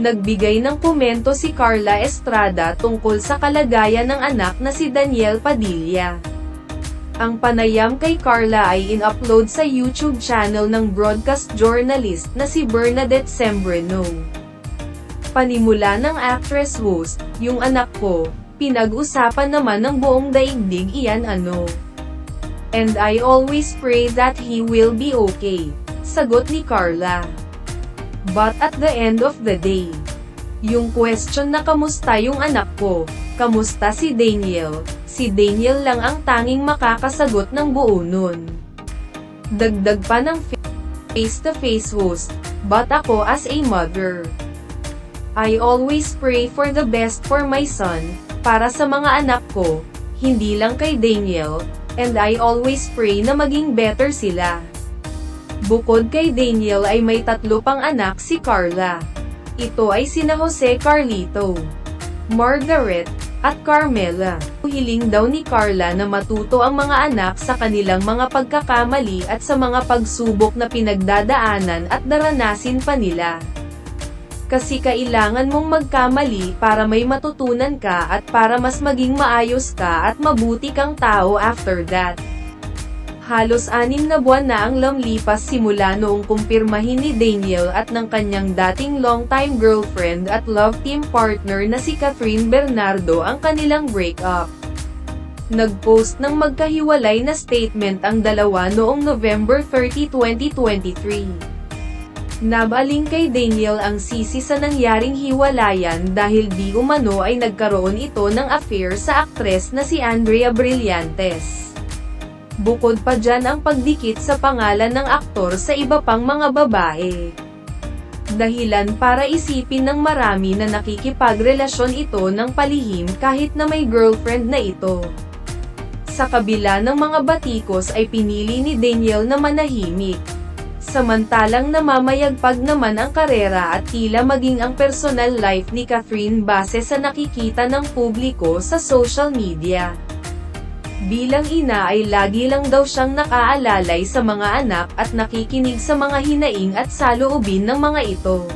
Nagbigay ng komento si Carla Estrada tungkol sa kalagayan ng anak na si Daniel Padilla. Ang panayam kay Carla ay in-upload sa YouTube channel ng broadcast journalist na si Bernadette Sembreno. Panimula ng actress host, "Yung anak ko, pinag-usapan naman ng buong daigdig iyan ano. And I always pray that he will be okay," sagot ni Carla. But at the end of the day, yung question na kamusta yung anak ko, kamusta si Daniel lang ang tanging makakasagot ng buo nun. Dagdag pa ng face-to-face host, "But ako as a mother, I always pray for the best for my son, para sa mga anak ko, hindi lang kay Daniel, and I always pray na maging better sila." Bukod kay Daniel ay may 3 pang anak si Carla. Ito ay sina Jose Carlito, Margaret, at Carmela. Hiling daw ni Carla na matuto ang mga anak sa kanilang mga pagkakamali at sa mga pagsubok na pinagdadaanan at daranasin pa nila. Kasi kailangan mong magkamali para may matutunan ka at para mas maging maayos ka at mabuti kang tao after that. Halos 6 na buwan na ang lumilipas simula noong kumpirmahin ni Daniel at ng kanyang dating longtime girlfriend at love team partner na si Catherine Bernardo ang kanilang breakup. Nag-post ng magkahiwalay na statement ang dalawa noong November 30, 2023. Nabaling kay Daniel ang sisi sa nangyaring hiwalayan dahil di umano ay nagkaroon ito ng affair sa aktres na si Andrea Brillantes. Bukod pa dyan ang pagdikit sa pangalan ng aktor sa iba pang mga babae. Dahilan para isipin ng marami na nakikipagrelasyon ito ng palihim kahit na may girlfriend na ito. Sa kabila ng mga batikos ay pinili ni Daniel na manahimik. Samantalang namamayagpag naman ang karera at tila maging ang personal life ni Catherine base sa nakikita ng publiko sa social media. Bilang ina ay lagi lang daw siyang nakaalalay sa mga anak at nakikinig sa mga hinaing at saloobin ng mga ito.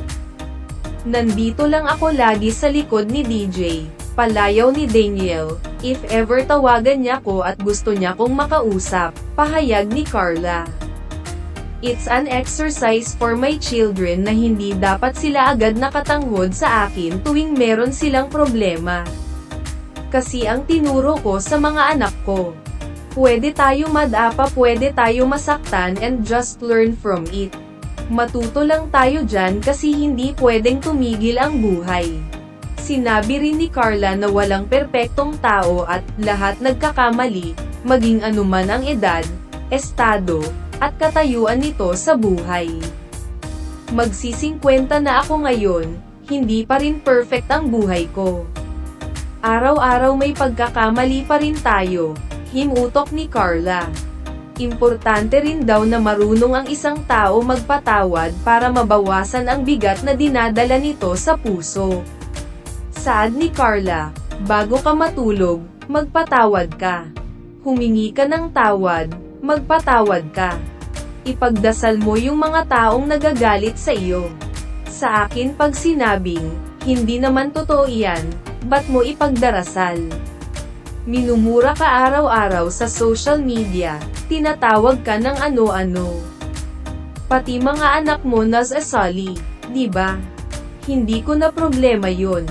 "Nandito lang ako lagi sa likod ni DJ," palayaw ni Daniel, "if ever tawagan niya ko at gusto niya kong makausap," pahayag ni Carla. "It's an exercise for my children na hindi dapat sila agad nakatanghod sa akin tuwing meron silang problema. Kasi ang tinuro ko sa mga anak ko, pwede tayo madapa, pwede tayo masaktan and just learn from it. Matuto lang tayo dyan kasi hindi pwedeng tumigil ang buhay." Sinabi rin ni Carla na walang perpektong tao at lahat nagkakamali, maging anuman ang edad, estado, at katayuan nito sa buhay. "Magsi-50 na ako ngayon, hindi pa rin perfect ang buhay ko. Araw-araw may pagkakamali pa rin tayo," himutok ni Carla. Importante rin daw na marunong ang isang tao magpatawad para mabawasan ang bigat na dinadala nito sa puso. Saad ni Carla, "Bago ka matulog, magpatawad ka. Humingi ka ng tawad, magpatawad ka. Ipagdasal mo yung mga taong nagagalit sa iyo. Sa akin pag sinabing, hindi naman totoo iyan, ba't mo ipagdarasal? Minumura ka araw-araw sa social media, tinatawag ka ng ano-ano. Pati mga anak mo nasasali, di ba? Hindi ko na problema yun.